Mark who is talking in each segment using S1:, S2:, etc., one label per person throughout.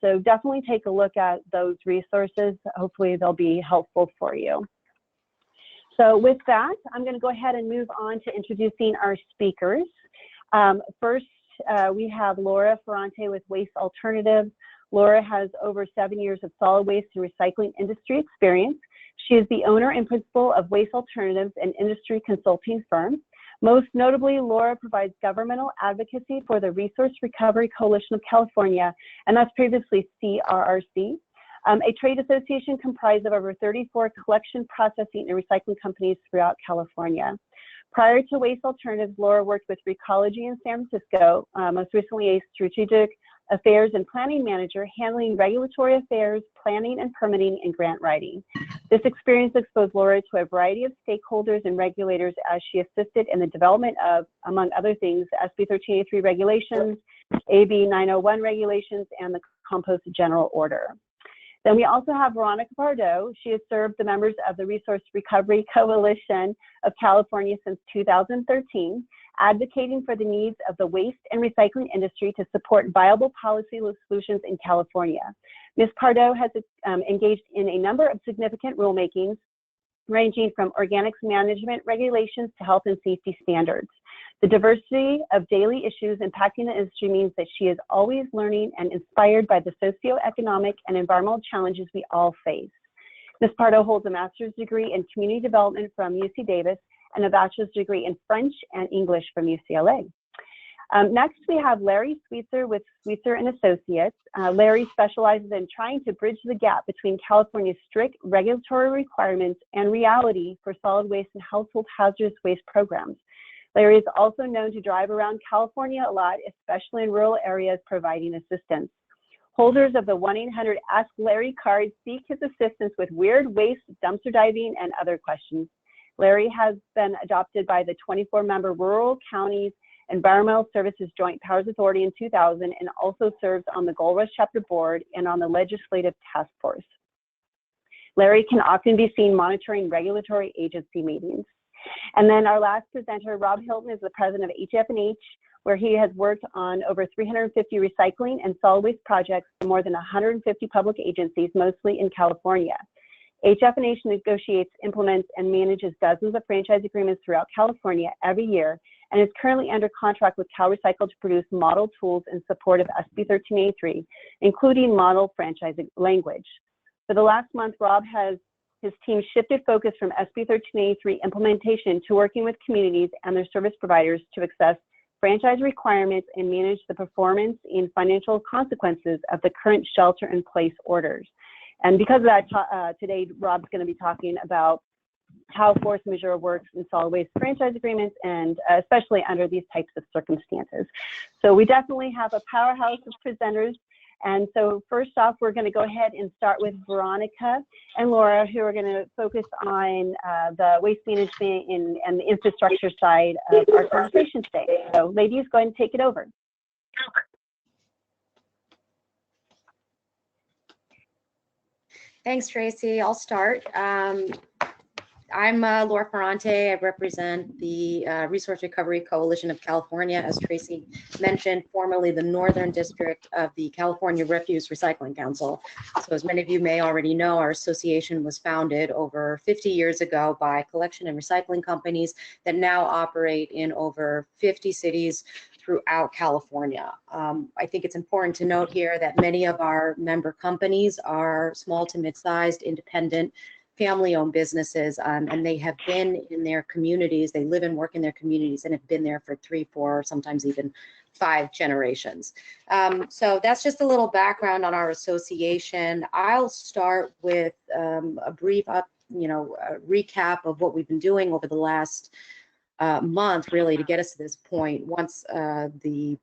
S1: So definitely take a look at those resources. Hopefully they'll be helpful for you. So with that, I'm going to go ahead and move on to introducing our speakers. First, we have Laura Ferrante with Waste Alternatives. Laura has over 7 years of solid waste and recycling industry experience. She is the owner and principal of Waste Alternatives, an industry consulting firm. Most notably, Laura provides governmental advocacy for the Resource Recovery Coalition of California, and that's previously CRRC, a trade association comprised of over 34 collection, processing, and recycling companies throughout California. Prior to Waste Alternatives, Laura worked with Recology in San Francisco, most recently a strategic affairs and planning manager, handling regulatory affairs, planning and permitting, and grant writing. This experience exposed Laura to a variety of stakeholders and regulators as she assisted in the development of, among other things, SB 1383 regulations, AB 901 regulations, and the Compost General Order. Then we also have Veronica Pardo. She has served the members of the Resource Recovery Coalition of California since 2013, advocating for the needs of the waste and recycling industry to support viable policy solutions in California. Ms. Pardo has engaged in a number of significant rulemakings, ranging from organics management regulations to health and safety standards. The diversity of daily issues impacting the industry means that she is always learning and inspired by the socioeconomic and environmental challenges we all face. Ms. Pardo holds a master's degree in community development from UC Davis and a bachelor's degree in French and English from UCLA. Next, we have Larry Sweetser with Sweetser Associates. Larry specializes in trying to bridge the gap between California's strict regulatory requirements and reality for solid waste and household hazardous waste programs. Larry is also known to drive around California a lot, especially in rural areas, providing assistance. Holders of the 1-800-ASK-LARRY card seek his assistance with weird waste, dumpster diving, and other questions. Larry has been adopted by the 24-member Rural Counties Environmental Services Joint Powers Authority in 2000 and also serves on the Gold Rush Chapter Board and on the Legislative Task Force. Larry can often be seen monitoring regulatory agency meetings. And then our last presenter, Rob Hilton, is the president of HF&H, where he has worked on over 350 recycling and solid waste projects for more than 150 public agencies, mostly in California. HF&H negotiates, implements, and manages dozens of franchise agreements throughout California every year, and is currently under contract with CalRecycle to produce model tools in support of SB 1383, including model franchising language. For the last month, Rob has his team shifted focus from SB 1383 implementation to working with communities and their service providers to access franchise requirements and manage the performance and financial consequences of the current shelter-in-place orders. And because of that, today Rob's going to be talking about how force majeure works in solid waste franchise agreements, and especially under these types of circumstances. So we definitely have a powerhouse of presenters. And so first off, we're going to go ahead and start with Veronica and Laura, who are going to focus on the waste management and the infrastructure side of our conversation today. So ladies, go ahead and take it over.
S2: Thanks, Tracie. I'll start. I'm Laura Ferrante. I represent the Resource Recovery Coalition of California, as Tracie mentioned, formerly the Northern District of the California Refuse Recycling Council. So as many of you may already know, our association was founded over 50 years ago by collection and recycling companies that now operate in over 50 cities throughout California. I think it's important to note here that many of our member companies are small to mid-sized, independent, family-owned businesses, and they have been in their communities. They live and work in their communities and have been there for 3, 4, sometimes even 5 generations. So that's just a little background on our association. I'll start with a brief recap of what we've been doing over the last month, really, to get us to this point once the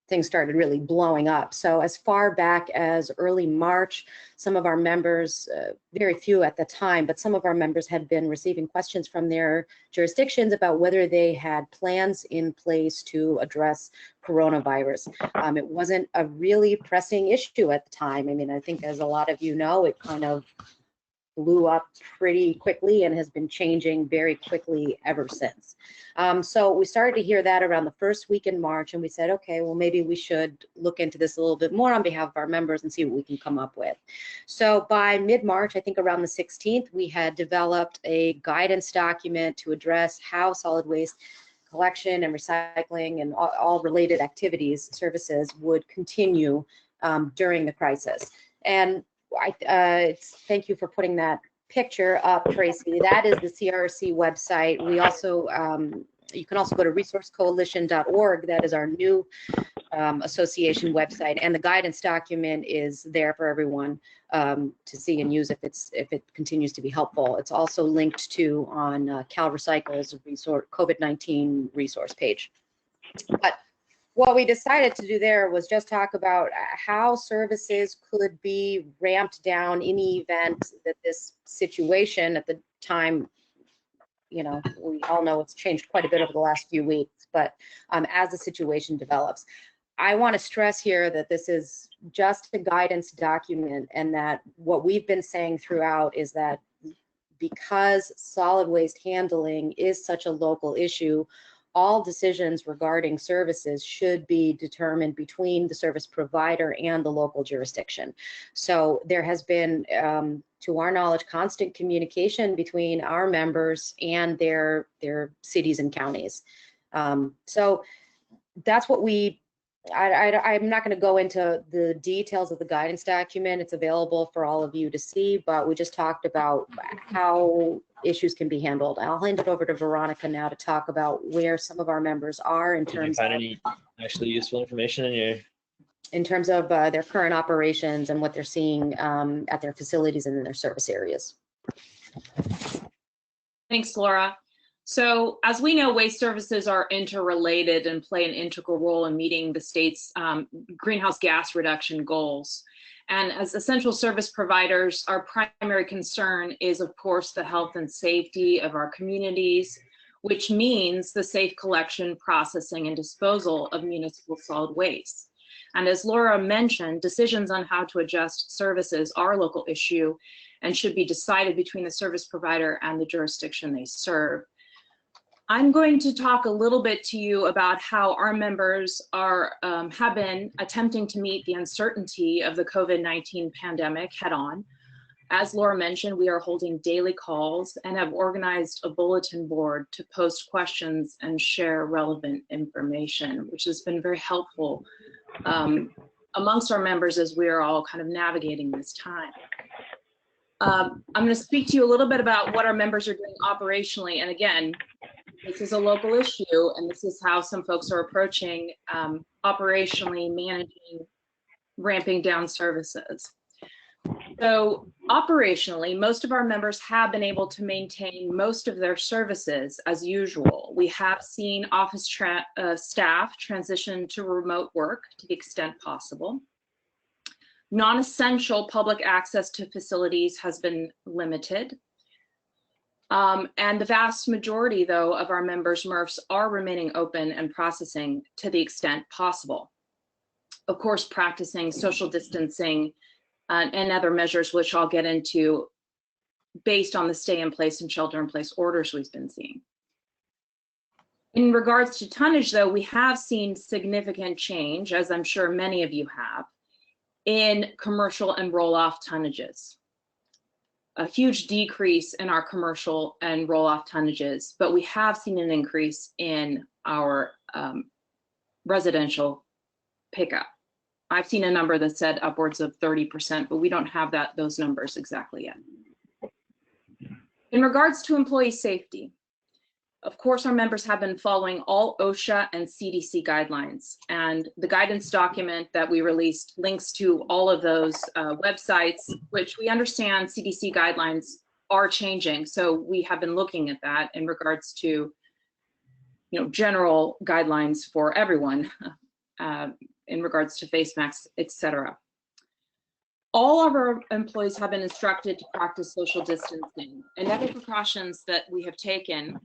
S2: things started really blowing up. So as far back as early March, some of our members, very few at the time, but some of our members had been receiving questions from their jurisdictions about whether they had plans in place to address coronavirus. It wasn't a really pressing issue at the time. I mean, I think as a lot of you know, it kind of blew up pretty quickly and has been changing very quickly ever since. So we started to hear that around the first week in March, and we said, okay, well, maybe we should look into this a little bit more on behalf of our members and see what we can come up with. So by mid-March, I think around the 16th, we had developed a guidance document to address how solid waste collection and recycling and all related activities, services would continue during the crisis. And thank you for putting that picture up, Tracie. That is the CRRC website. We also, you can also go to resourcecoalition.org. That is our new association website, and the guidance document is there for everyone to see and use if it continues to be helpful. It's also linked to on CalRecycle's COVID-19 resource page. But what we decided to do there was just talk about how services could be ramped down in the event that this situation at the time, you know, we all know it's changed quite a bit over the last few weeks, but as the situation develops. I want to stress here that this is just a guidance document, and that what we've been saying throughout is that because solid waste handling is such a local issue, all decisions regarding services should be determined between the service provider and the local jurisdiction. So there has been, to our knowledge, constant communication between our members and their cities and counties. So that's what I'm not going to go into the details of the guidance document. It's available for all of you to see, but we just talked about how issues can be handled. I'll hand it over to Veronica now to talk about where some of our members are in terms of
S3: any actually useful information
S2: in terms of their current operations and what they're seeing at their facilities and in their service areas.
S4: Thanks, Laura. So as we know, waste services are interrelated and play an integral role in meeting the state's greenhouse gas reduction goals. And as essential service providers, our primary concern is, of course, the health and safety of our communities, which means the safe collection, processing, and disposal of municipal solid waste. And as Laura mentioned, decisions on how to adjust services are a local issue and should be decided between the service provider and the jurisdiction they serve. I'm going to talk a little bit to you about how our members have been attempting to meet the uncertainty of the COVID-19 pandemic head on. As Laura mentioned, we are holding daily calls and have organized a bulletin board to post questions and share relevant information, which has been very helpful amongst our members as we are all kind of navigating this time. I'm going to speak to you a little bit about what our members are doing operationally, and again, this is a local issue, and this is how some folks are approaching operationally managing, ramping down services. So operationally, most of our members have been able to maintain most of their services as usual. We have seen office staff transition to remote work to the extent possible. Non-essential public access to facilities has been limited. And the vast majority, though, of our members' MRFs are remaining open and processing to the extent possible. Of course, practicing social distancing and other measures, which I'll get into based on the stay-in-place and shelter-in-place orders we've been seeing. In regards to tonnage, though, we have seen significant change, as I'm sure many of you have, in commercial and roll-off tonnages. A huge decrease in our commercial and roll-off tonnages, but we have seen an increase in our residential pickup. I've seen a number that said upwards of 30%, but we don't have those numbers exactly yet. In regards to employee safety, of course, our members have been following all OSHA and CDC guidelines, and the guidance document that we released links to all of those websites, which we understand CDC guidelines are changing. So we have been looking at that in regards to, general guidelines for everyone in regards to face masks, etc. All of our employees have been instructed to practice social distancing, and other precautions that we have taken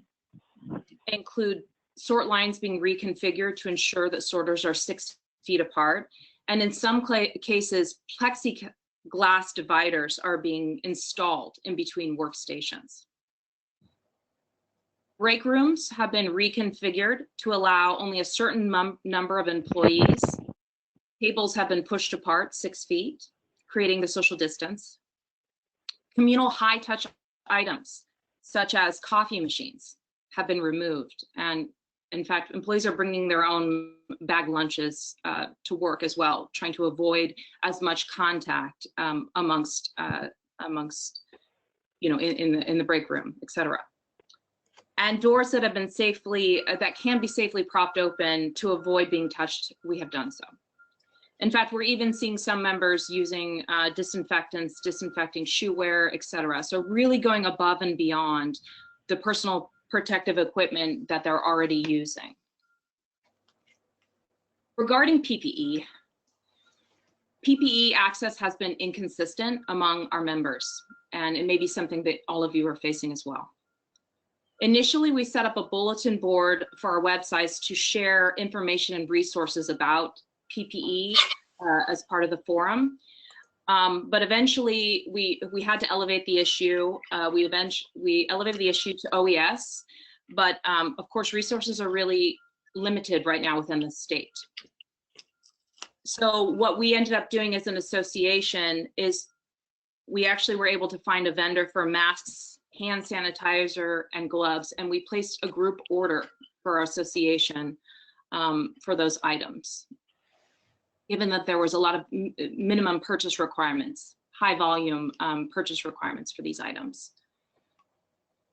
S4: include sort lines being reconfigured to ensure that sorters are 6 feet apart, and in some cases, glass dividers are being installed in between workstations. Break rooms have been reconfigured to allow only a certain number of employees. Tables have been pushed apart 6 feet, creating the social distance. Communal high-touch items, such as coffee machines, have been removed. And in fact, employees are bringing their own bag lunches to work as well, trying to avoid as much contact amongst you know, in the break room, et cetera. And doors that have been that can be safely propped open to avoid being touched, we have done so. In fact, we're even seeing some members using disinfectants, disinfecting shoe wear, et cetera. So really going above and beyond the personal protective equipment that they're already using. Regarding PPE, PPE access has been inconsistent among our members, and it may be something that all of you are facing as well. Initially, we set up a bulletin board for our websites to share information and resources about PPE as part of the forum. But eventually we had to elevate the issue. We elevated the issue to OES, but of course resources are really limited right now within the state. So what we ended up doing as an association is we actually were able to find a vendor for masks, hand sanitizer, and gloves, and we placed a group order for our association for those items, given that there was a lot of minimum purchase requirements, high volume purchase requirements for these items.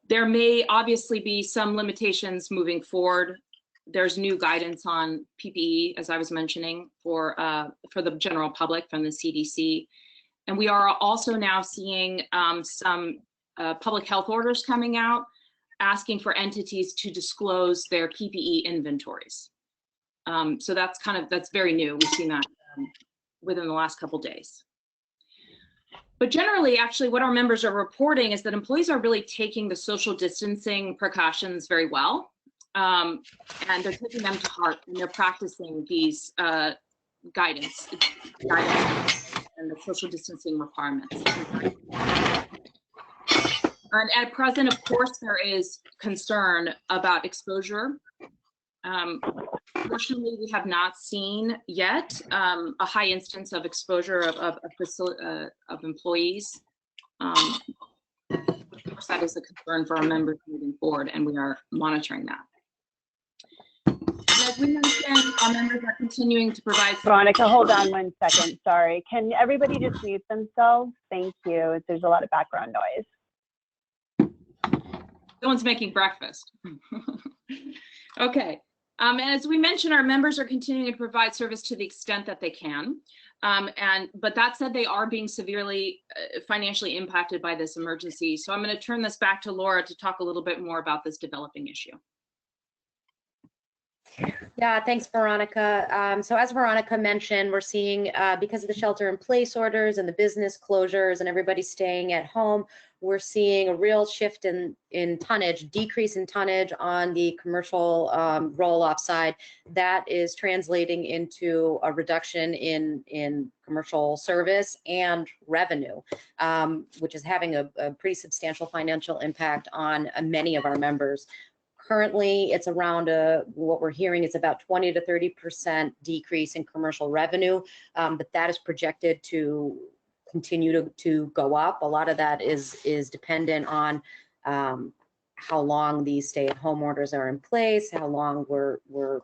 S4: There may obviously be some limitations moving forward. There's new guidance on PPE, as I was mentioning, for the general public from the CDC. And we are also now seeing some public health orders coming out asking for entities to disclose their PPE inventories. So that's very new. We've seen that within the last couple days. But generally, actually, what our members are reporting is that employees are really taking the social distancing precautions very well, and they're taking them to heart, and they're practicing these guidance and the social distancing requirements. And at present, of course, there is concern about exposure. Fortunately, we have not seen yet a high instance of exposure of employees. Of course, that is a concern for our members moving forward, and we are monitoring that. As we mentioned, our members are continuing to provide.
S1: Veronica, hold on 1 second. Sorry. Can everybody just mute themselves? Thank you. There's a lot of background noise.
S4: Someone's making breakfast. Okay. And as we mentioned, our members are continuing to provide service to the extent that they can. But that said, they are being severely financially impacted by this emergency. So I'm going to turn this back to Laura to talk a little bit more about this developing issue.
S2: Yeah, thanks, Veronica. So as Veronica mentioned, we're seeing, because of the shelter-in-place orders and the business closures and everybody staying at home, we're seeing a real shift in tonnage, decrease in tonnage on the commercial roll-off side. That is translating into a reduction in commercial service and revenue, which is having a pretty substantial financial impact on many of our members. Currently, it's around what we're hearing is about 20 to 30% decrease in commercial revenue, but that is projected to continue to go up. A lot of that is dependent on how long these stay-at-home orders are in place, how long we're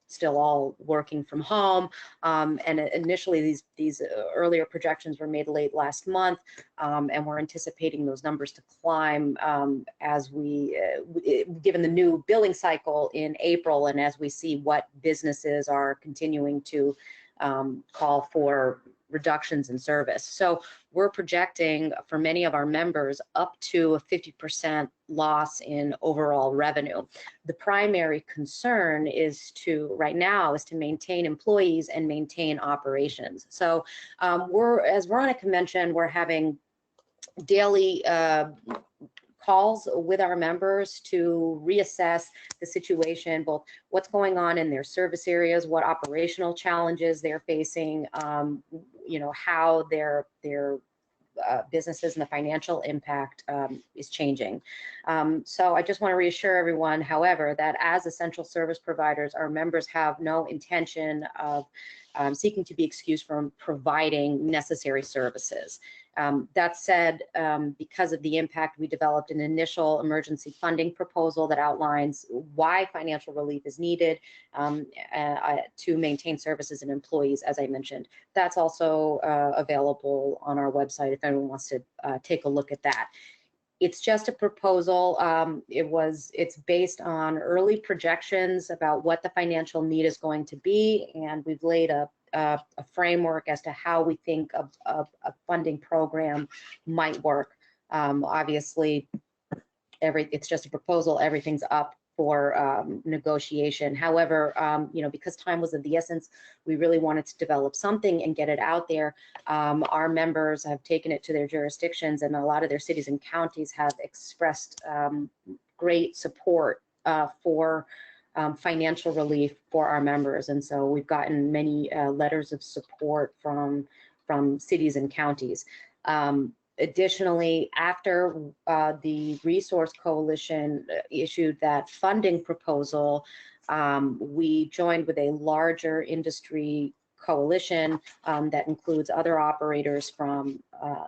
S2: still all working from home. And initially, these earlier projections were made late last month, and we're anticipating those numbers to climb as given the new billing cycle in April, and as we see what businesses are continuing to call for reductions in service. So we're projecting for many of our members up to a 50% loss in overall revenue. The primary concern right now is to maintain employees and maintain operations. So as Veronica mentioned, we're having daily calls with our members to reassess the situation, both what's going on in their service areas, what operational challenges they're facing, you know, how their businesses and the financial impact is changing. So I just want to reassure everyone, however, that as essential service providers, our members have no intention of seeking to be excused from providing necessary services. That said, because of the impact, we developed an initial emergency funding proposal that outlines why financial relief is needed to maintain services and employees, as I mentioned. That's also available on our website if anyone wants to take a look at that. It's just a proposal. It's based on early projections about what the financial need is going to be, and we've laid a framework as to how we think a funding program might work. Obviously, it's just a proposal. Everything's up for negotiation. However, you know, because time was of the essence, we really wanted to develop something and get it out there. Our members have taken it to their jurisdictions, and a lot of their cities and counties have expressed great support for financial relief for our members. And so we've gotten many letters of support from cities and counties. Additionally, after the Resource Coalition issued that funding proposal, we joined with a larger industry coalition that includes other operators from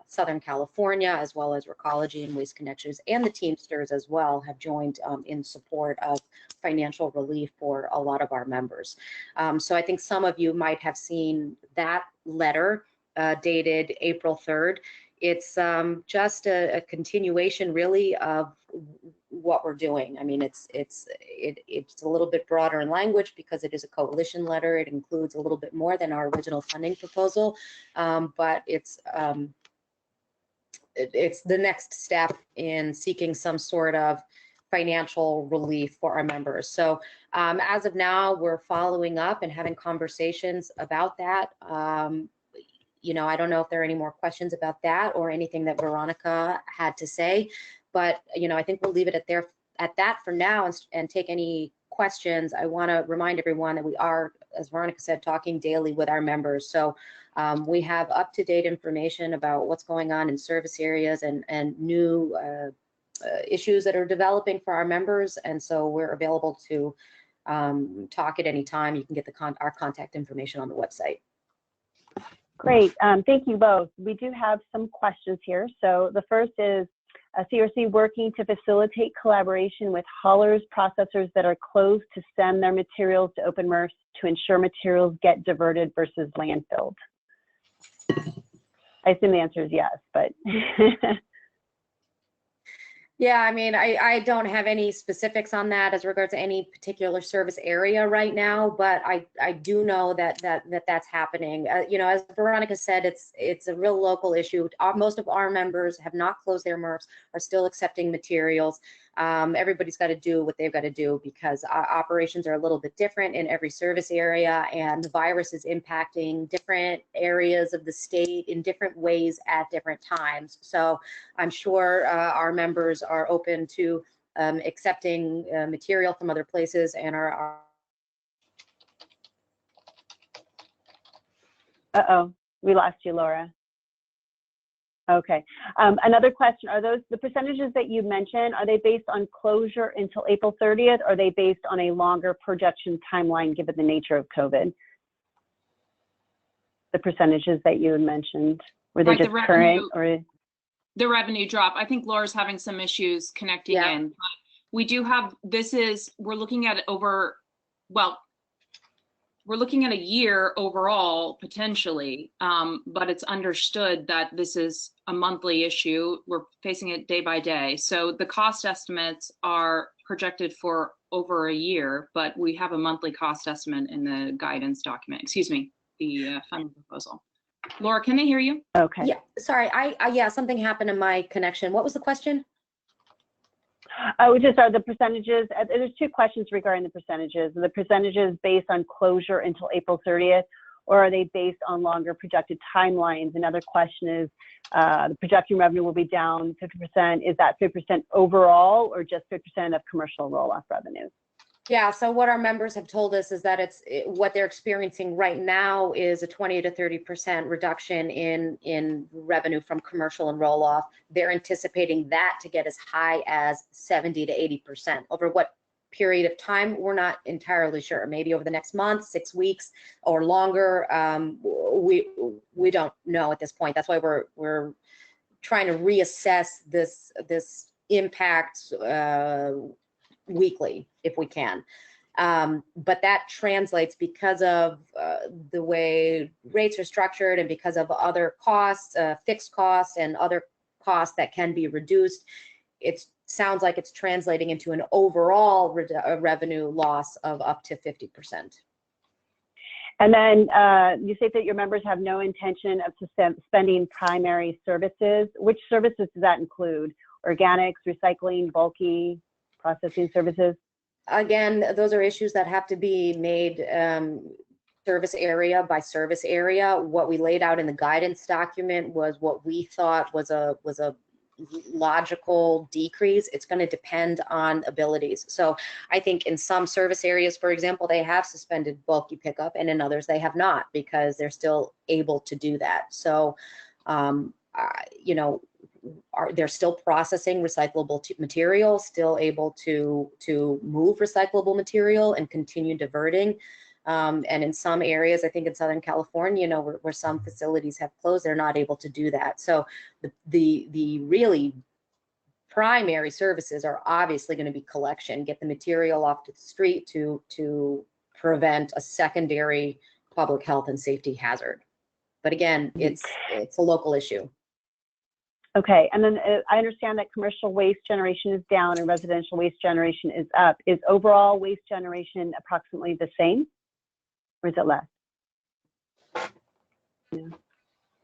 S2: Southern California, as well as Recology and Waste Connections, and the Teamsters as well have joined in support of financial relief for a lot of our members. So I think some of you might have seen that letter dated April 3rd. It's just a continuation, really, of what we're doing. I mean, it's a little bit broader in language because it is a coalition letter. It includes a little bit more than our original funding proposal, but it's the next step in seeking some sort of financial relief for our members. So as of now, we're following up and having conversations about that. You know, I don't know if there are any more questions about that or anything that Veronica had to say, but, you know, I think we'll leave it at that for now and take any questions. I want to remind everyone that we are, as Veronica said, talking daily with our members. So we have up-to-date information about what's going on in service areas and new issues that are developing for our members. And so we're available to talk at any time. You can get our contact information on the website.
S1: Great, thank you both. We do have some questions here. So the first is, CRRC working to facilitate collaboration with haulers, processors that are closed to send their materials to open MRFs to ensure materials get diverted versus landfilled. I assume the answer is yes, but.
S2: Yeah, I mean, I don't have any specifics on that as regards to any particular service area right now, but I do know that's happening. You know, as Veronica said, it's a real local issue. Most of our members have not closed their MRFs, are still accepting materials. Everybody's got to do what they've got to do because operations are a little bit different in every service area, and the virus is impacting different areas of the state in different ways at different times. So I'm sure our members are open to accepting material from other places and are.
S1: Uh-oh, we lost you, Laura. Okay, another question, are those the percentages that you mentioned, are they based on closure until April 30th, or are they based on a longer projection timeline given the nature of COVID? The percentages that you had mentioned, were they just current or?
S4: The revenue drop. I think Laura's having some issues connecting in. But we do have, we're looking at it over, well, we're looking at a year overall, potentially, but it's understood that this is a monthly issue. We're facing it day by day. So the cost estimates are projected for over a year, but we have a monthly cost estimate in the guidance document, excuse me, the funding proposal. Laura, can they hear you?
S1: Okay.
S2: Yeah, sorry, yeah, something happened in my connection. What was the question?
S1: Just are the percentages, there's two questions regarding the percentages. The percentages based on closure until April 30th, or are they based on longer projected timelines? Another question is, the projected revenue will be down 50%. Is that 50% overall or just 50% of commercial roll-off revenues?
S2: Yeah, so what our members have told us is that what they're experiencing right now is a 20 to 30% reduction in revenue from commercial and roll-off. They're anticipating that to get as high as 70 to 80%. Over what period of time, we're not entirely sure. Maybe over the next month, 6 weeks, or longer. We don't know at this point. That's why we're trying to reassess this impact weekly if we can. But that translates because of the way rates are structured and because of other costs, fixed costs and other costs that can be reduced. It sounds like it's translating into an overall revenue loss of up to 50%.
S1: And then you say that your members have no intention of suspending primary services. Which services does that include? Organics, recycling, bulky, processing services?
S2: Again, those are issues that have to be made service area by service area. What we laid out in the guidance document was what we thought was a logical decrease. It's going to depend on abilities. So I think in some service areas, for example, they have suspended bulky pickup, and in others they have not, because they're still able to do that. So you know, they're still processing recyclable material, still able to move recyclable material and continue diverting. And in some areas, I think in Southern California, you know, where some facilities have closed, they're not able to do that. So the really primary services are obviously going to be collection, get the material off to the street to prevent a secondary public health and safety hazard. But again, it's a local issue.
S1: Okay, and then I understand that commercial waste generation is down and residential waste generation is up. Is overall waste generation approximately the same, or is it less?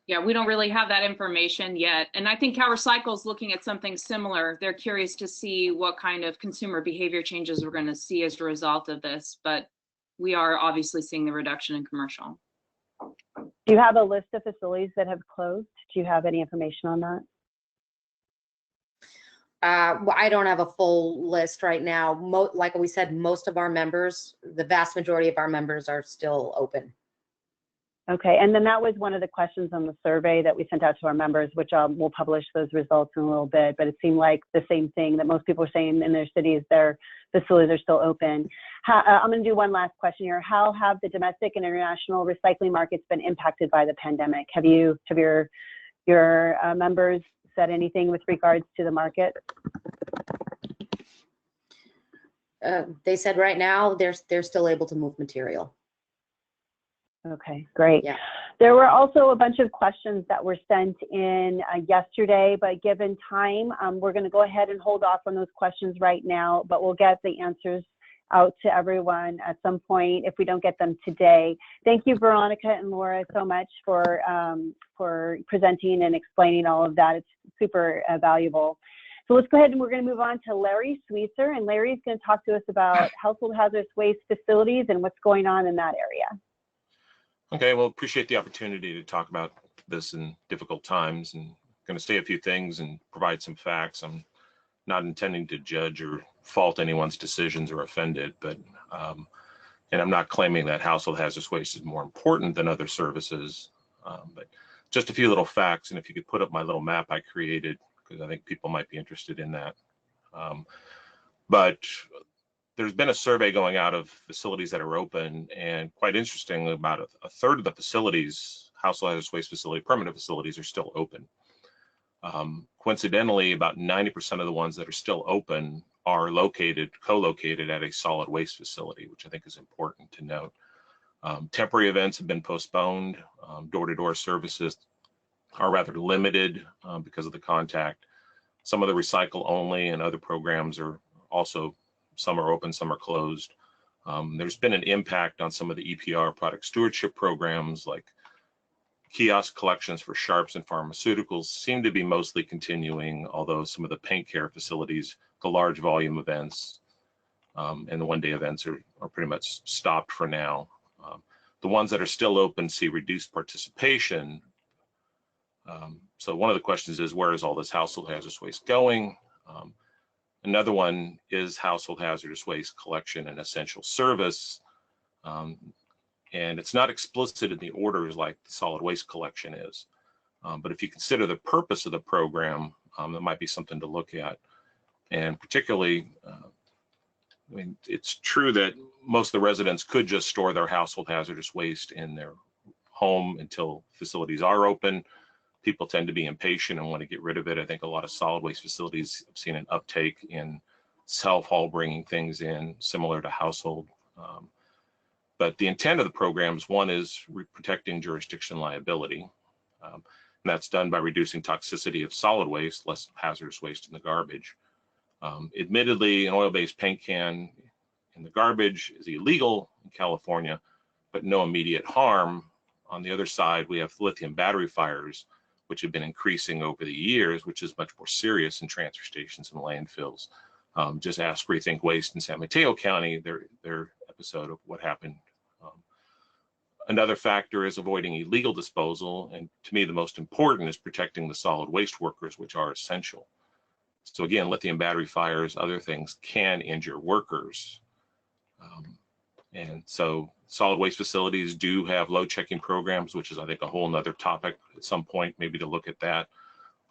S4: Yeah, we don't really have that information yet. And I think CalRecycle is looking at something similar. They're curious to see what kind of consumer behavior changes we're going to see as a result of this, but we are obviously seeing the reduction in commercial.
S1: Do you have a list of facilities that have closed? Do you have any information on that?
S2: Well, I don't have a full list right now. Like we said, most of our members, the vast majority of our members are still open.
S1: Okay, and then that was one of the questions on the survey that we sent out to our members, which we'll publish those results in a little bit, but it seemed like the same thing that most people are saying in their cities, their facilities are still open. I'm going to do one last question here. How have the domestic and international recycling markets been impacted by the pandemic? Have your members said anything with regards to the market?
S2: They said right now they're still able to move material.
S1: Okay, great.
S2: Yeah.
S1: There were also a bunch of questions that were sent in yesterday, but given time, we're going to go ahead and hold off on those questions right now, but we'll get the answers out to everyone at some point if we don't get them today. Thank you, Veronica and Laura, so much for presenting and explaining all of that. It's super valuable. So let's go ahead and we're going to move on to Larry Sweetser, and Larry's going to talk to us about household hazardous waste facilities and what's going on in that area.
S5: Okay, well, appreciate the opportunity to talk about this in difficult times, and going to say a few things and provide some facts. I'm not intending to judge or fault anyone's decisions or offend it, but and I'm not claiming that household hazardous waste is more important than other services, but just a few little facts. And if you could put up my little map I created, because I think people might be interested in that. But there's been a survey going out of facilities that are open, and quite interestingly, about a third of the facilities, household hazardous waste facility, permanent facilities, are still open. Coincidentally, about 90% of the ones that are still open are co-located at a solid waste facility, which I think is important to note. Temporary events have been postponed. Door-to-door services are rather limited because of the contact. Some of the recycle only and other programs are also, some are open, some are closed. There's been an impact on some of the EPR product stewardship programs, like kiosk collections for sharps and pharmaceuticals seem to be mostly continuing, although some of the paint care facilities, the large volume events and the one-day events are pretty much stopped for now. The ones that are still open see reduced participation. So one of the questions is, where is all this household hazardous waste going? Another one is household hazardous waste collection an essential service. And it's not explicit in the orders like the solid waste collection is. But if you consider the purpose of the program, that might be something to look at. And particularly, I mean, it's true that most of the residents could just store their household hazardous waste in their home until facilities are open. People tend to be impatient and want to get rid of it. I think a lot of solid waste facilities have seen an uptake in self-haul bringing things in, similar to household. But the intent of the programs, one is protecting jurisdiction liability. And that's done by reducing toxicity of solid waste, less hazardous waste in the garbage. Admittedly, an oil-based paint can in the garbage is illegal in California, but no immediate harm. On the other side, we have lithium battery fires, which have been increasing over the years, which is much more serious in transfer stations and landfills. Just ask Rethink Waste in San Mateo County, their episode of what happened. Another factor is avoiding illegal disposal, and to me, the most important is protecting the solid waste workers, which are essential. So again, lithium battery fires, other things can injure workers. And so solid waste facilities do have load checking programs, which is, I think, a whole nother topic at some point, maybe to look at that.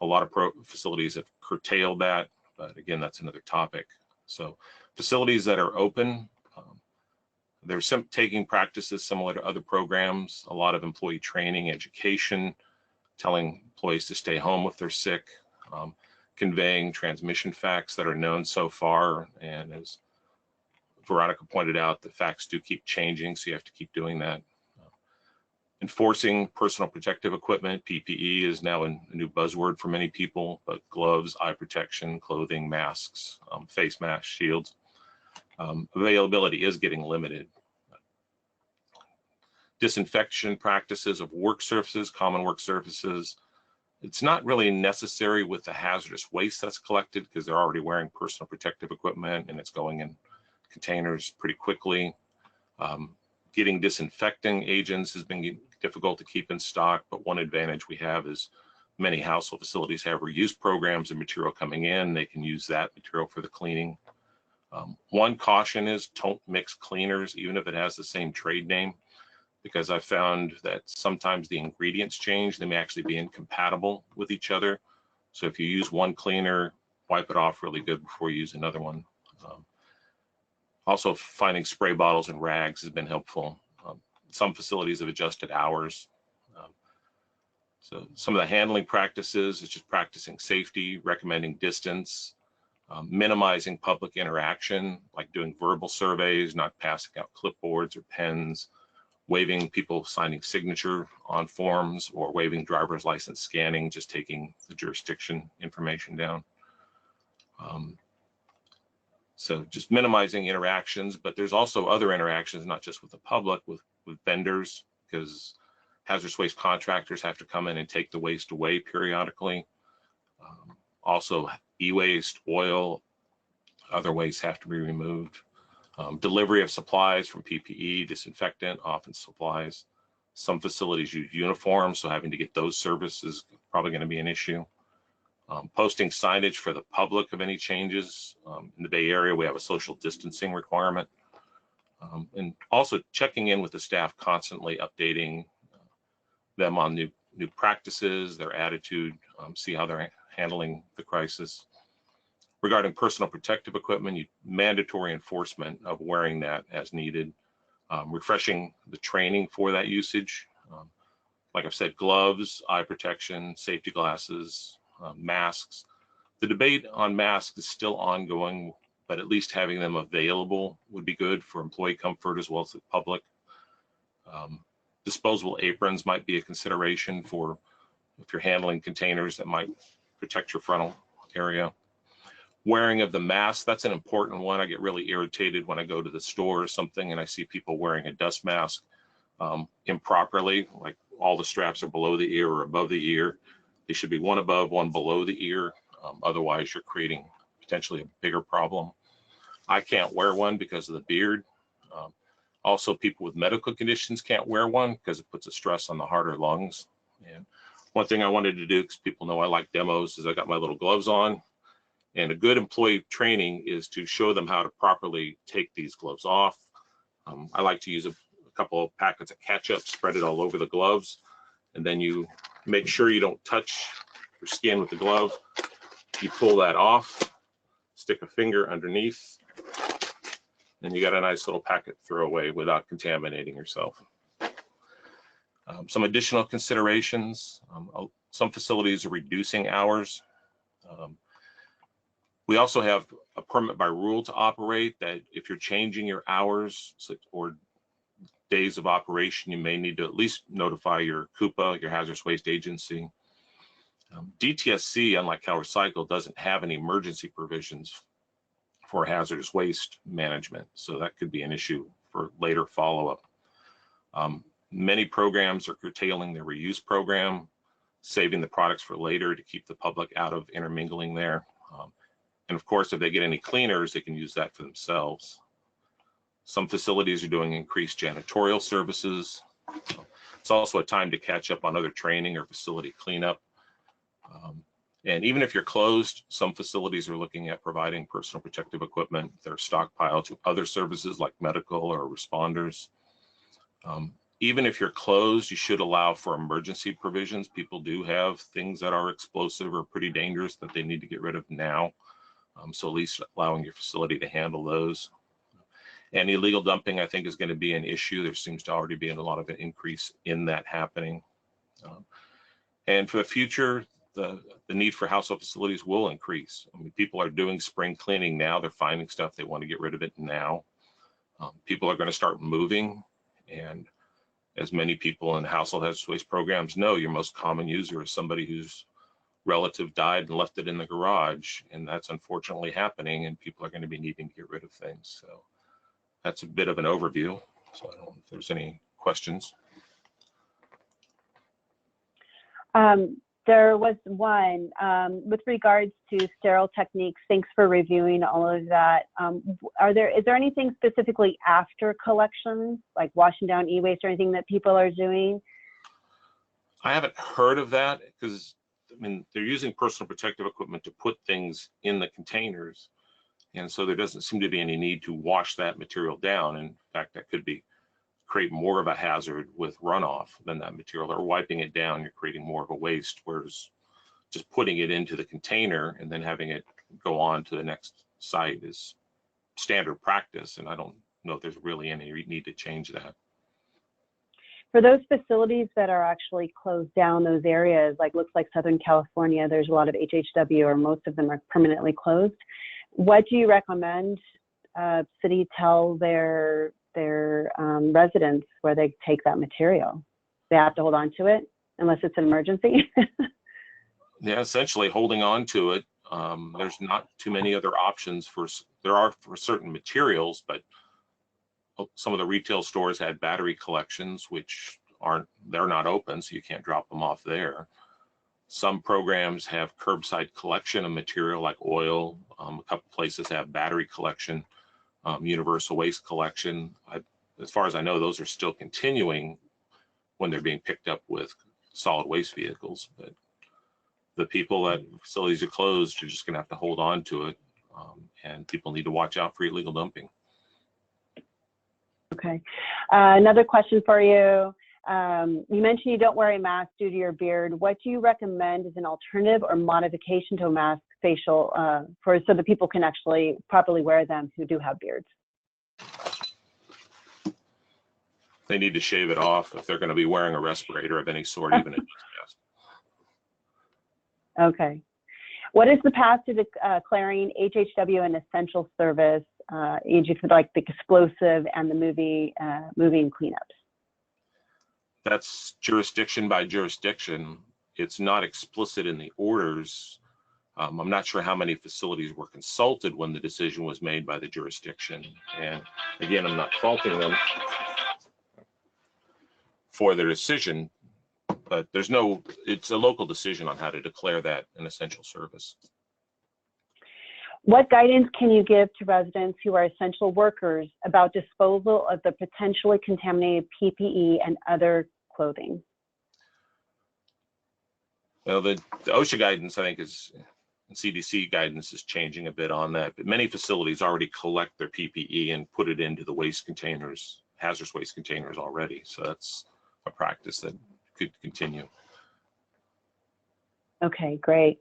S5: A lot of facilities have curtailed that, but again, that's another topic. So facilities that are open, they're taking practices similar to other programs, a lot of employee training, education, telling employees to stay home if they're sick, conveying transmission facts that are known so far. And as Veronica pointed out, the facts do keep changing, so you have to keep doing that. Enforcing personal protective equipment, PPE is now a new buzzword for many people, but gloves, eye protection, clothing, masks, face masks, shields. Availability is getting limited. Disinfection practices of work surfaces, common work surfaces. It's not really necessary with the hazardous waste that's collected because they're already wearing personal protective equipment and it's going in containers pretty quickly. Getting disinfecting agents has been difficult to keep in stock, but one advantage we have is many household facilities have reuse programs and material coming in. They can use that material for the cleaning. One caution is don't mix cleaners, even if it has the same trade name, because I found that sometimes the ingredients change. They may actually be incompatible with each other. So if you use one cleaner, wipe it off really good before you use another one. Also, finding spray bottles and rags has been helpful. Some facilities have adjusted hours. So some of the handling practices is just practicing safety, recommending distance, minimizing public interaction, like doing verbal surveys, not passing out clipboards or pens, waiving people signing signature on forms, or waiving driver's license scanning, just taking the jurisdiction information down. So just minimizing interactions, but there's also other interactions, not just with the public, with vendors, because hazardous waste contractors have to come in and take the waste away periodically. Also, e-waste, oil, other wastes have to be removed. Delivery of supplies from PPE, disinfectant, often supplies. Some facilities use uniforms, so having to get those services is probably going to be an issue. Posting signage for the public of any changes. In the Bay Area, we have a social distancing requirement. And also checking in with the staff, constantly updating them on new practices, their attitude, see how they're handling the crisis. Regarding personal protective equipment, mandatory enforcement of wearing that as needed. Refreshing the training for that usage. Like I've said, gloves, eye protection, safety glasses, masks. The debate on masks is still ongoing, but at least having them available would be good for employee comfort as well as the public. Disposable aprons might be a consideration for if you're handling containers that might protect your frontal area. Wearing of the mask, that's an important one. I get really irritated when I go to the store or something and I see people wearing a dust mask improperly, like all the straps are below the ear or above the ear. They should be one above, one below the ear. Otherwise, you're creating potentially a bigger problem. I can't wear one because of the beard. Also, people with medical conditions can't wear one because it puts a stress on the heart or lungs. And one thing I wanted to do, because people know I like demos, is I got my little gloves on. And a good employee training is to show them how to properly take these gloves off. I like to use a couple of packets of ketchup, spread it all over the gloves, and then you make sure you don't touch your skin with the glove. You pull that off, stick a finger underneath, and you got a nice little packet to throw away without contaminating yourself. Some additional considerations. Some facilities are reducing hours. We also have a permit by rule to operate that if you're changing your hours or days of operation, you may need to at least notify your CUPA, your hazardous waste agency. DTSC, unlike CalRecycle, doesn't have any emergency provisions for hazardous waste management, so that could be an issue for later follow-up. Many programs are curtailing their reuse program, saving the products for later to keep the public out of intermingling there. And of course, if they get any cleaners, they can use that for themselves. Some facilities are doing increased janitorial services. It's also a time to catch up on other training or facility cleanup. And even if you're closed, some facilities are looking at providing personal protective equipment that are stockpiled to other services like medical or responders. Even if you're closed, you should allow for emergency provisions. People do have things that are explosive or pretty dangerous that they need to get rid of now. So at least allowing your facility to handle those. And illegal dumping, I think, is going to be an issue. There seems to already be a lot of an increase in that happening. And for the future, the need for household facilities will increase. I mean, people are doing spring cleaning now. They're finding stuff. They want to get rid of it now. People are going to start moving. And as many people in household hazardous waste programs know, your most common user is somebody whose relative died and left it in the garage. And that's unfortunately happening. And people are going to be needing to get rid of things. So that's a bit of an overview. So I don't know if there's any questions.
S1: There was one with regards to Sterile Techniques. Thanks for reviewing all of that. Is there anything specifically after collections, like washing down e-waste or anything that people are doing?
S5: I haven't heard of that because, I mean, they're using personal protective equipment to put things in the containers. And so there doesn't seem to be any need to wash that material down. In fact, that could create more of a hazard with runoff than that material, or wiping it down, you're creating more of a waste, whereas just putting it into the container and then having it go on to the next site is standard practice. And I don't know if there's really any need to change that.
S1: For those facilities that are actually closed down, those areas, like looks like Southern California, there's a lot of HHW, or most of them are permanently closed. What do you recommend city tell their residents where they take that material? They have to hold on to it unless it's an emergency?
S5: Yeah, essentially holding on to it. There's not too many other options there are for certain materials, but some of the retail stores had battery collections, which they're not open, so you can't drop them off there. Some programs have curbside collection of material like oil. A couple places have battery collection, universal waste collection. As far as I know, those are still continuing when they're being picked up with solid waste vehicles. But the people at facilities are closed, you're just going to have to hold on to it. And people need to watch out for illegal dumping.
S1: Okay. Another question for you. You mentioned you don't wear a mask due to your beard. What do you recommend as an alternative or modification to a mask facial so that people can actually properly wear them who do have beards?
S5: They need to shave it off if they're going to be wearing a respirator of any sort, even a mask.
S1: Okay. What is the path to declaring HHW an essential service, like the explosive and the moving cleanups?
S5: That's jurisdiction by jurisdiction. It's not explicit in the orders. I'm not sure how many facilities were consulted when the decision was made by the jurisdiction. And again, I'm not faulting them for their decision, but it's a local decision on how to declare that an essential service.
S1: What guidance can you give to residents who are essential workers about disposal of the potentially contaminated PPE and other clothing?
S5: Well, the OSHA guidance, I think, CDC guidance is changing a bit on that, but many facilities already collect their PPE and put it into the waste containers, hazardous waste containers already. So that's a practice that could continue.
S1: Okay, great.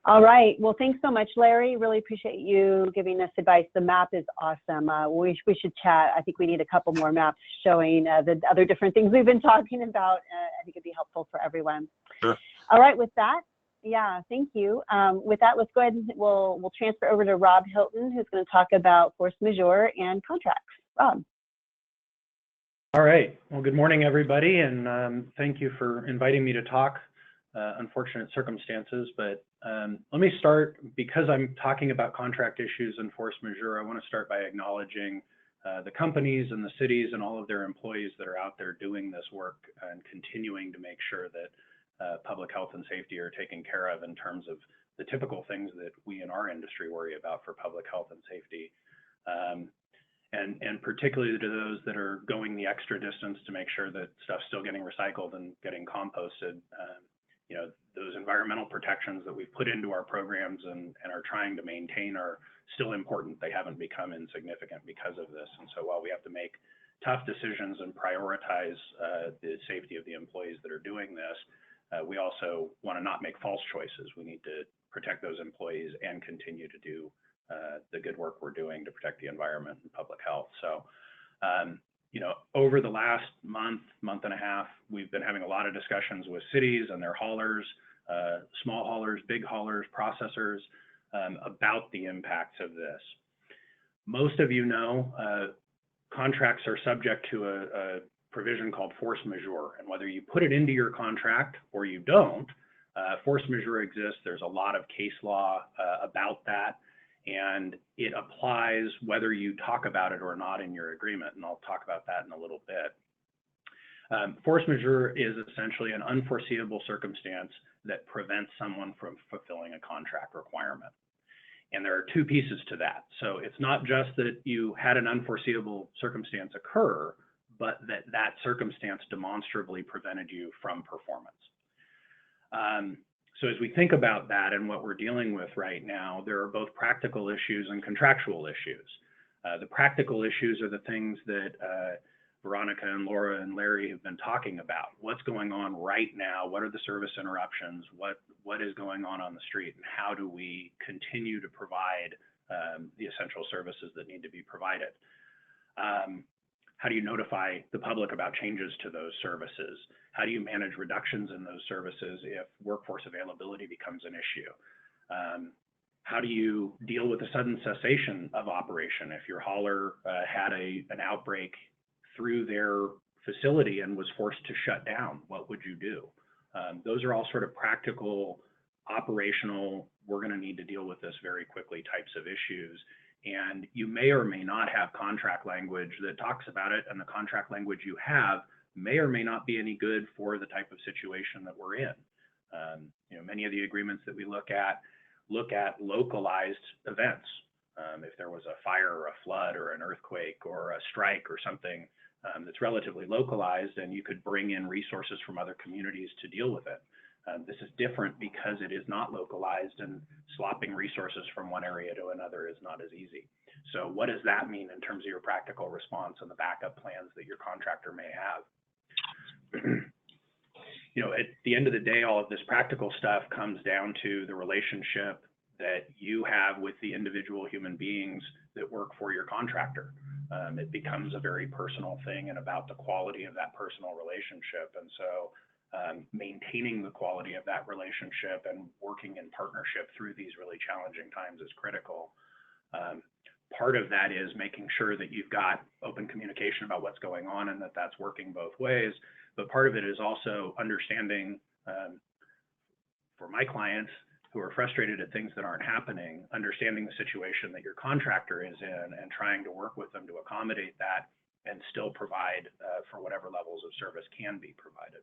S1: All right. Well, thanks so much, Larry. Really appreciate you giving us advice. The map is awesome. We should chat. I think we need a couple more maps showing the other different things we've been talking about. I think it'd be helpful for everyone.
S5: Sure.
S1: All right. With that, yeah, thank you. With that, let's go ahead and we'll transfer over to Rob Hilton, who's going to talk about force majeure and contracts. Rob.
S6: All right. Well, good morning, everybody, and thank you for inviting me to talk. Unfortunate circumstances, but let me start, because I'm talking about contract issues and force majeure, I want to start by acknowledging the companies and the cities and all of their employees that are out there doing this work and continuing to make sure that public health and safety are taken care of in terms of the typical things that we in our industry worry about for public health and safety. And particularly to those that are going the extra distance to make sure that stuff's still getting recycled and getting composted. You know, those environmental protections that we've put into our programs and are trying to maintain are still important. They haven't become insignificant because of this. And so while we have to make tough decisions and prioritize the safety of the employees that are doing this, we also want to not make false choices. We need to protect those employees and continue to do the good work we're doing to protect the environment and public health. So, you know, over the last month and a half, we've been having a lot of discussions with cities and their haulers, small haulers, big haulers, processors, about the impacts of this. Most of you know, contracts are subject to a provision called force majeure, and whether you put it into your contract or you don't, force majeure exists. There's a lot of case law about that. And it applies whether you talk about it or not in your agreement, and I'll talk about that in a little bit. Force majeure is essentially an unforeseeable circumstance that prevents someone from fulfilling a contract requirement. And there are two pieces to that. So it's not just that you had an unforeseeable circumstance occur, but that circumstance demonstrably prevented you from performance. So as we think about that and what we're dealing with right now, there are both practical issues and contractual issues. The practical issues are the things that Veronica and Laura and Larry have been talking about. What's going on right now? What are the service interruptions? What is going on the street? And how do we continue to provide the essential services that need to be provided? How do you notify the public about changes to those services? How do you manage reductions in those services if workforce availability becomes an issue? How do you deal with the sudden cessation of operation? If your hauler had an outbreak through their facility and was forced to shut down, what would you do? Those are all sort of practical, operational, we're going to need to deal with this very quickly types of issues. And you may or may not have contract language that talks about it, and the contract language you have may or may not be any good for the type of situation that we're in. You know, many of the agreements that we look at localized events. If there was a fire or a flood or an earthquake or a strike or something that's relatively localized, and you could bring in resources from other communities to deal with it. This is different because it is not localized, and swapping resources from one area to another is not as easy. So what does that mean in terms of your practical response and the backup plans that your contractor may have? You know, at the end of the day, all of this practical stuff comes down to the relationship that you have with the individual human beings that work for your contractor. It becomes a very personal thing and about the quality of that personal relationship. And so maintaining the quality of that relationship and working in partnership through these really challenging times is critical. Part of that is making sure that you've got open communication about what's going on and that that's working both ways. But part of it is also understanding, for my clients who are frustrated at things that aren't happening, understanding the situation that your contractor is in and trying to work with them to accommodate that and still provide for whatever levels of service can be provided.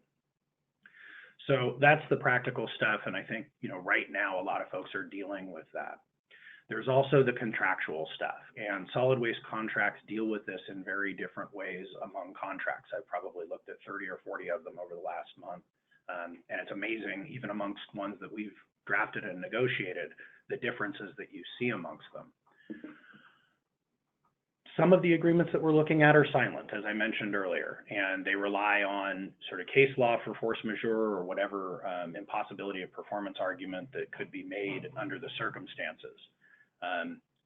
S6: So that's the practical stuff. And I think, you know, right now, a lot of folks are dealing with that. There's also the contractual stuff, and solid waste contracts deal with this in very different ways among contracts. I've probably looked at 30 or 40 of them over the last month, and it's amazing, even amongst ones that we've drafted and negotiated, the differences that you see amongst them. Some of the agreements that we're looking at are silent, as I mentioned earlier, and they rely on sort of case law for force majeure or whatever impossibility of performance argument that could be made under the circumstances.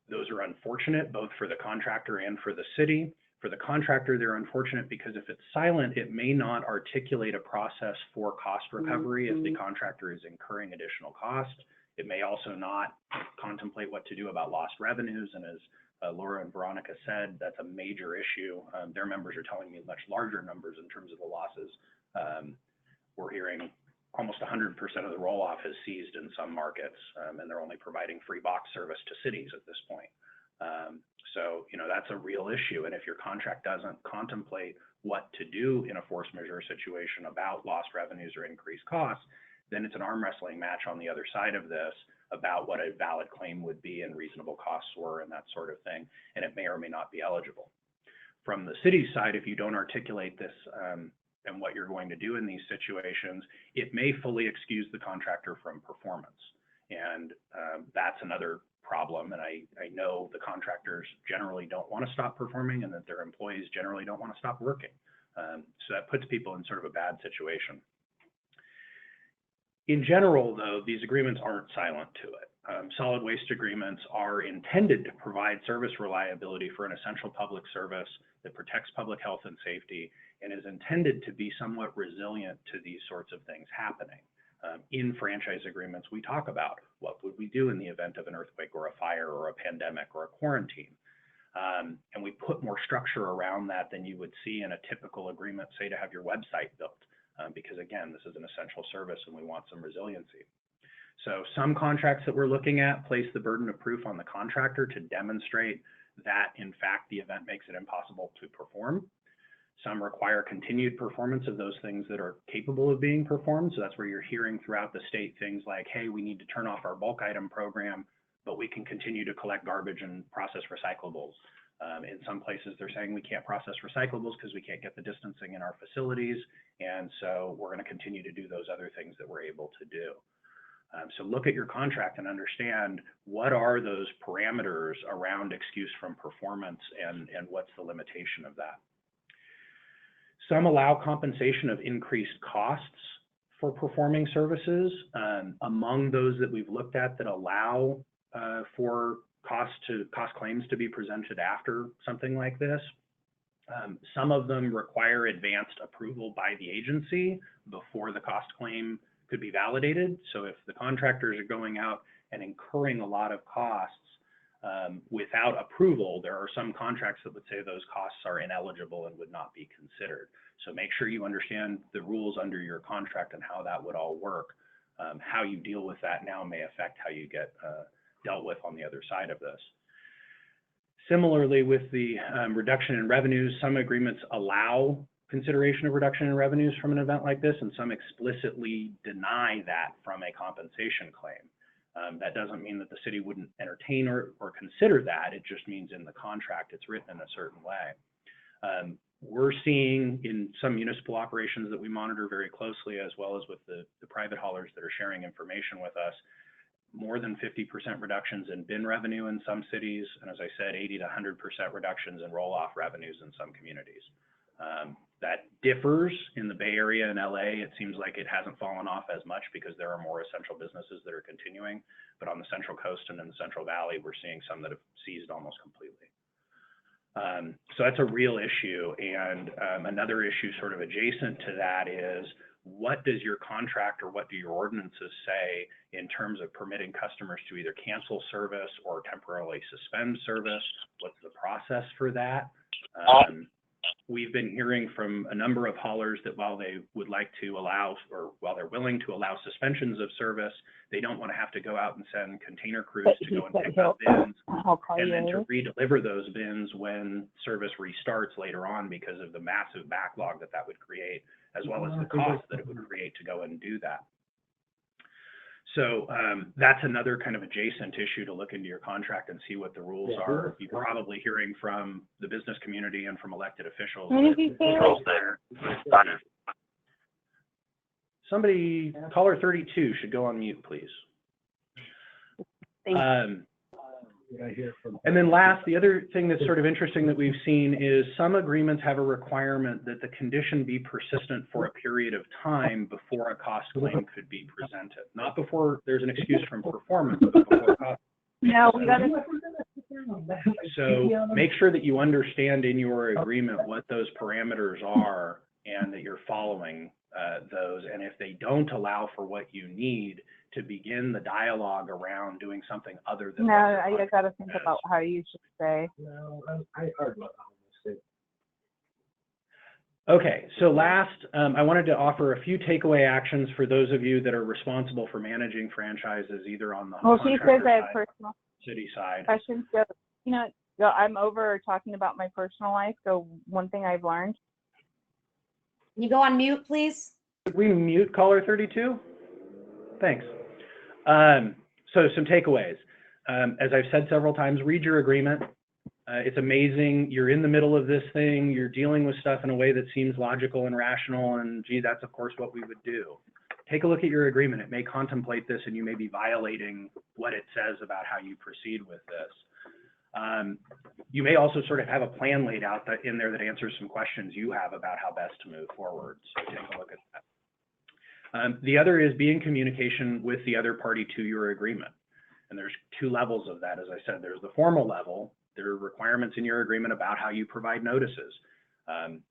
S6: Those are unfortunate, both for the contractor and for the city. For the contractor, they're unfortunate because if it's silent, it may not articulate a process for cost recovery if the contractor is incurring additional cost. It may also not contemplate what to do about lost revenues, and as Laura and Veronica said, that's a major issue. Their members are telling me much larger numbers in terms of the losses. We're hearing almost 100% of the roll-off is seized in some markets, and they're only providing free box service to cities at this point. So, you know, that's a real issue. And if your contract doesn't contemplate what to do in a force majeure situation about lost revenues or increased costs, then it's an arm wrestling match on the other side of this about what a valid claim would be and reasonable costs were and that sort of thing. And it may or may not be eligible. From the city's side, if you don't articulate this and what you're going to do in these situations, it may fully excuse the contractor from performance. And that's another problem. And I know the contractors generally don't want to stop performing and that their employees generally don't want to stop working. So that puts people in sort of a bad situation. In general, though, these agreements aren't silent to it. Solid waste agreements are intended to provide service reliability for an essential public service that protects public health and safety and is intended to be somewhat resilient to these sorts of things happening. In franchise agreements, we talk about what would we do in the event of an earthquake or a fire or a pandemic or a quarantine. And we put more structure around that than you would see in a typical agreement, say to have your website built. Because again, this is an essential service and we want some resiliency. So some contracts that we're looking at place the burden of proof on the contractor to demonstrate that in fact the event makes it impossible to perform. Some require continued performance of those things that are capable of being performed. So that's where you're hearing throughout the state things like, hey, we need to turn off our bulk item program, but we can continue to collect garbage and process recyclables. In some places, they're saying we can't process recyclables because we can't get the distancing in our facilities. And so we're going to continue to do those other things that we're able to do. So look at your contract and understand what are those parameters around excuse from performance and what's the limitation of that. Some allow compensation of increased costs for performing services. Among those that we've looked at that allow for cost claims to be presented after something like this. Some of them require advanced approval by the agency before the cost claim could be validated. So if the contractors are going out and incurring a lot of costs without approval, there are some contracts that would say those costs are ineligible and would not be considered. So make sure you understand the rules under your contract and how that would all work. How you deal with that now may affect how you get dealt with on the other side of this. Similarly, with the reduction in revenues, some agreements allow consideration of reduction in revenues from an event like this, and some explicitly deny that from a compensation claim. That doesn't mean that the city wouldn't entertain or consider that. It just means in the contract it's written in a certain way. We're seeing in some municipal operations that we monitor very closely, as well as with the private haulers that are sharing information with us, more than 50% reductions in bin revenue in some cities, and as I said, 80 to 100% reductions in roll-off revenues in some communities. That differs in the Bay Area and LA. It seems like it hasn't fallen off as much because there are more essential businesses that are continuing, but on the Central Coast and in the Central Valley, we're seeing some that have ceased almost completely. So that's a real issue. And another issue sort of adjacent to that is, what does your contract or what do your ordinances say in terms of permitting customers to either cancel service or temporarily suspend service? What's the process for that? We've been hearing from a number of haulers that while they would like to allow, or while they're willing to allow suspensions of service, they don't want to have to go out and send container crews to go and pick up bins and then to redeliver those bins when service restarts later on because of the massive backlog that would create, as well as the cost that it would create to go and do that. So that's another kind of adjacent issue to look into your contract and see what the rules are. You're probably hearing from the business community and from elected officials. Somebody, caller 32 should go on mute, please. And then last, the other thing that's sort of interesting that we've seen is some agreements have a requirement that the condition be persistent for a period of time before a cost claim could be presented. Not before there's an excuse from performance, but before cost.
S1: No, we got to.
S6: So make sure that you understand in your agreement what those parameters are and that you're following those. And if they don't allow for what you need, to begin the dialogue around doing something other than.
S7: No, I got to think about how you should say.
S6: Okay, so last, I wanted to offer a few takeaway actions for those of you that are responsible for managing franchises, either on the contractor side, city side.
S7: Questions. So, you know, so I'm over talking about my personal life. So one thing I've learned.
S2: Can you go on mute, please?
S6: Could we mute caller 32? Thanks. So some takeaways. As I've said several times, read your agreement. It's amazing. You're in the middle of this thing. You're dealing with stuff in a way that seems logical and rational. And gee, that's of course what we would do. Take a look at your agreement. It may contemplate this and you may be violating what it says about how you proceed with this. You may also sort of have a plan laid out that in there that answers some questions you have about how best to move forward. So take a look at that. The other is be in communication with the other party to your agreement. And there's two levels of that. As I said, there's the formal level. There are requirements in your agreement about how you provide notices.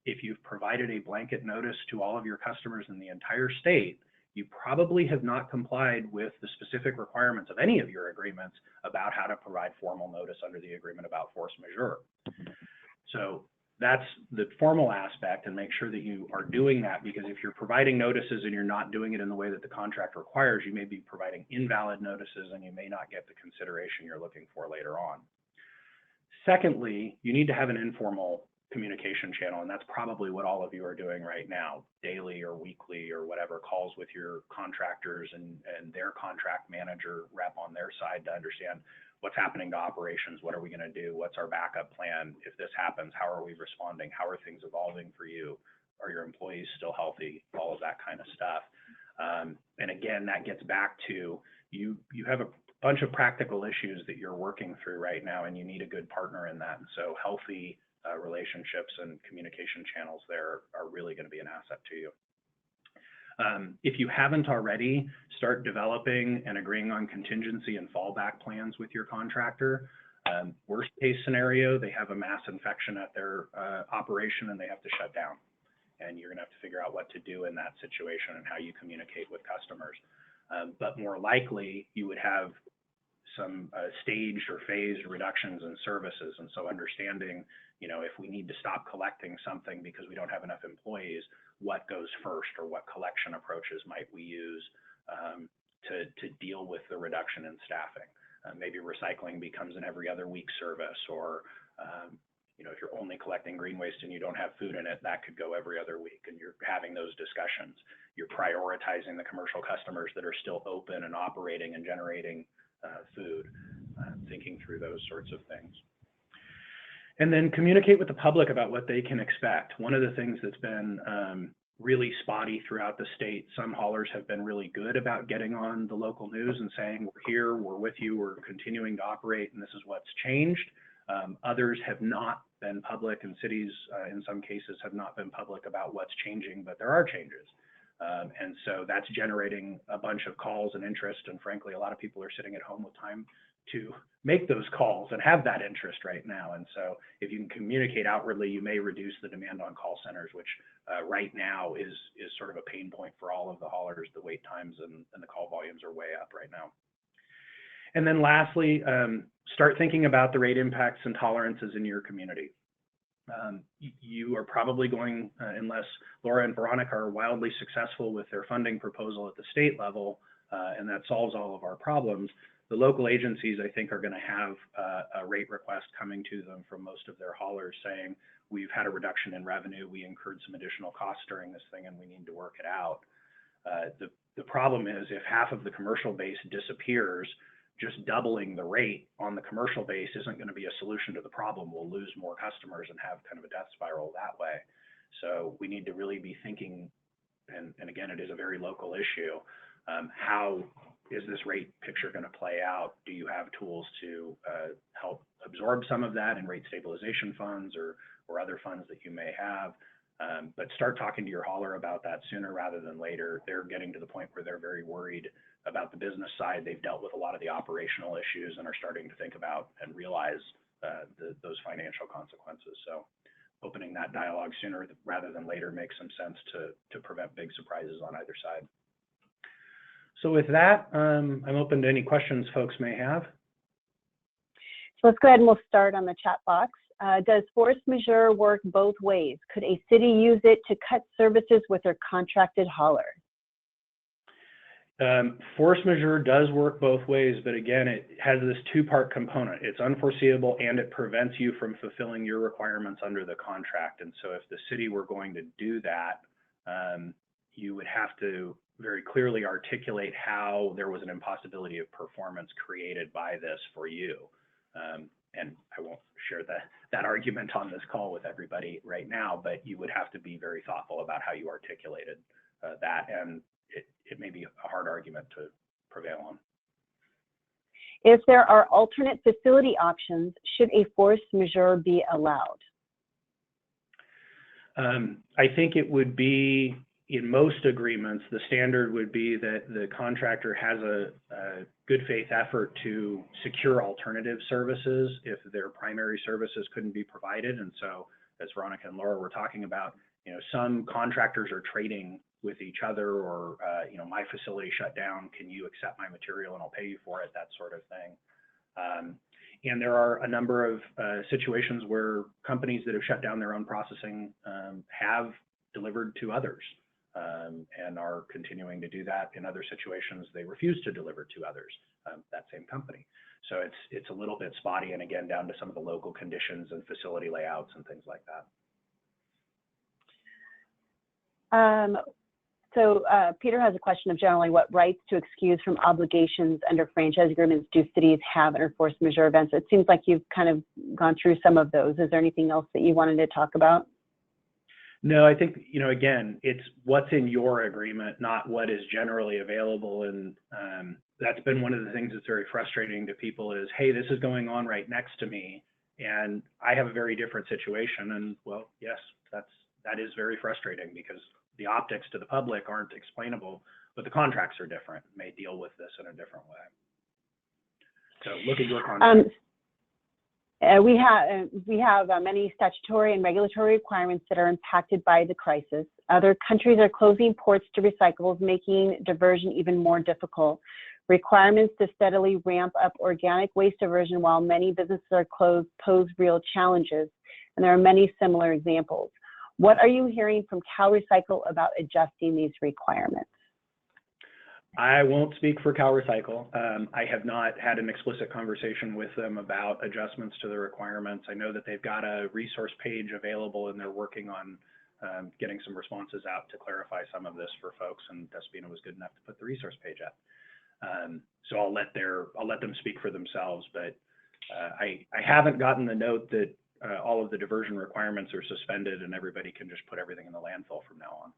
S6: If you've provided a blanket notice to all of your customers in the entire state, you probably have not complied with the specific requirements of any of your agreements about how to provide formal notice under the agreement about force majeure. So that's the formal aspect, and make sure that you are doing that, because if you're providing notices and you're not doing it in the way that the contract requires, you may be providing invalid notices and you may not get the consideration you're looking for later on. Secondly, you need to have an informal communication channel, and that's probably what all of you are doing right now, daily or weekly or whatever, calls with your contractors and their contract manager rep on their side to understand what's happening to operations, what are we going to do, what's our backup plan if this happens, how are we responding, how are things evolving for you, are your employees still healthy, all of that kind of stuff. And again, that gets back to you have a bunch of practical issues that you're working through right now, and you need a good partner in that. And so healthy relationships and communication channels there are really going to be an asset to you. If you haven't already, start developing and agreeing on contingency and fallback plans with your contractor. Worst case scenario, they have a mass infection at their operation and they have to shut down. And you're going to have to figure out what to do in that situation and how you communicate with customers. But more likely, you would have some staged or phased reductions in services. And so understanding, you know, if we need to stop collecting something because we don't have enough employees, what goes first, or what collection approaches might we use to deal with the reduction in staffing. Maybe recycling becomes an every other week service, or you know, if you're only collecting green waste and you don't have food in it, that could go every other week, and you're having those discussions. You're prioritizing the commercial customers that are still open and operating and generating food, thinking through those sorts of things. And then communicate with the public about what they can expect. One of the things that's been really spotty throughout the state, some haulers have been really good about getting on the local news and saying, we're here, we're with you, we're continuing to operate, and this is what's changed. Others have not been public, and cities in some cases have not been public about what's changing, but there are changes. And so that's generating a bunch of calls and interest, and frankly, a lot of people are sitting at home with time to make those calls and have that interest right now. And so if you can communicate outwardly, you may reduce the demand on call centers, which right now is sort of a pain point for all of the haulers. The wait times and the call volumes are way up right now. And then lastly, start thinking about the rate impacts and tolerances in your community. You are probably going, unless Laura and Veronica are wildly successful with their funding proposal at the state level, and that solves all of our problems, the local agencies, I think, are going to have a rate request coming to them from most of their haulers saying, we've had a reduction in revenue, we incurred some additional costs during this thing, and we need to work it out. The problem is if half of the commercial base disappears, just doubling the rate on the commercial base isn't going to be a solution to the problem. We'll lose more customers and have kind of a death spiral that way. So we need to really be thinking, and again, it is a very local issue, how is this rate picture going to play out? Do you have tools to help absorb some of that in rate stabilization funds or other funds that you may have? But start talking to your hauler about that sooner rather than later. They're getting to the point where they're very worried about the business side. They've dealt with a lot of the operational issues and are starting to think about and realize those financial consequences. So opening that dialogue sooner rather than later makes some sense to prevent big surprises on either side. So with that, I'm open to any questions folks may have.
S1: So let's go ahead and we'll start on the chat box. Does force majeure work both ways? Could a city use it to cut services with their contracted hauler?
S6: Force majeure does work both ways, but again, it has this two-part component. It's unforeseeable and it prevents you from fulfilling your requirements under the contract. And so if the city were going to do that, you would have to very clearly articulate how there was an impossibility of performance created by this for you. And I won't share that argument on this call with everybody right now, but you would have to be very thoughtful about how you articulated that. And it may be a hard argument to prevail on.
S1: If there are alternate facility options, should a force majeure be allowed?
S6: I think it would be, in most agreements, the standard would be that the contractor has a good faith effort to secure alternative services if their primary services couldn't be provided. And so, as Veronica and Laura were talking about, some contractors are trading with each other, or my facility shut down, can you accept my material and I'll pay you for it, that sort of thing. And there are a number of situations where companies that have shut down their own processing have delivered to others. And are continuing to do that. In other situations, they refuse to deliver to others, that same company. So it's a little bit spotty, and again, down to some of the local conditions and facility layouts and things like that.
S1: So Peter has a question of generally what rights to excuse from obligations under franchise agreements do cities have under force majeure events? It seems like you've kind of gone through some of those. Is there anything else that you wanted to talk about?
S6: No, I think, again, it's what's in your agreement, not what is generally available. And that's been one of the things that's very frustrating to people is, hey, this is going on right next to me, and I have a very different situation. And well, yes, that is very frustrating because the optics to the public aren't explainable, but the contracts are different, may deal with this in a different way. So look at your contract.
S1: We have many statutory and regulatory requirements that are impacted by the crisis. Other countries are closing ports to recyclables, making diversion even more difficult. Requirements to steadily ramp up organic waste diversion while many businesses are closed pose real challenges, and there are many similar examples. What are you hearing from CalRecycle about adjusting these requirements?
S6: I won't speak for CalRecycle. I have not had an explicit conversation with them about adjustments to the requirements. I know that they've got a resource page available and they're working on getting some responses out to clarify some of this for folks, and Despina was good enough to put the resource page up. So I'll let them speak for themselves, but I haven't gotten the note that all of the diversion requirements are suspended and everybody can just put everything in the landfill from now on.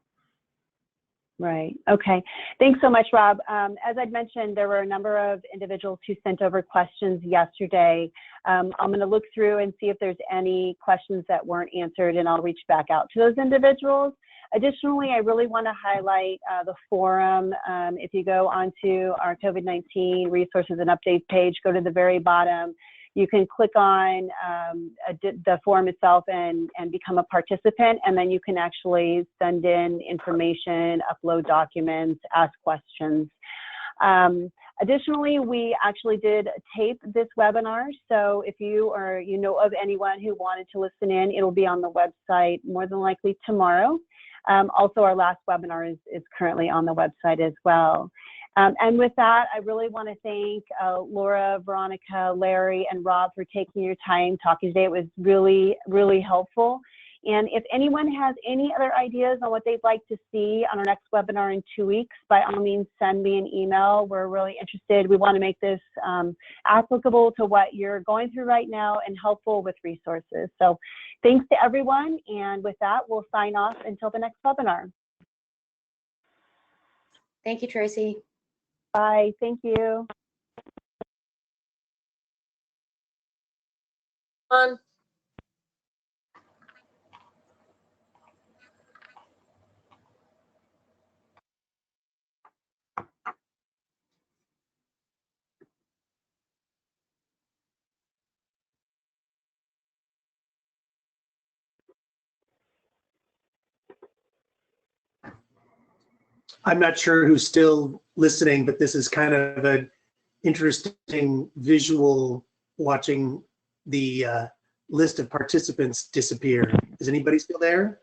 S1: Right. Okay. Thanks so much, Rob. As I'd mentioned, there were a number of individuals who sent over questions yesterday. I'm going to look through and see if there's any questions that weren't answered, and I'll reach back out to those individuals. Additionally, I really want to highlight the forum. If you go onto our COVID-19 resources and updates page, go to the very bottom. You can click on the forum itself and become a participant, and then you can actually send in information, upload documents, ask questions. Additionally, we actually did tape this webinar, so if you or you know of anyone who wanted to listen in, it'll be on the website more than likely tomorrow. Also, our last webinar is currently on the website as well. And with that, I really want to thank Laura, Veronica, Larry, and Rob for taking your time talking today. It was really, really helpful. And if anyone has any other ideas on what they'd like to see on our next webinar in 2 weeks, by all means, send me an email. We're really interested. We want to make this applicable to what you're going through right now and helpful with resources. So thanks to everyone. And with that, we'll sign off until the next webinar.
S2: Thank you, Tracie.
S1: Bye. Thank you.
S8: On.
S9: I'm not sure who's still listening, but this is kind of an interesting visual watching the list of participants disappear. Is anybody still there?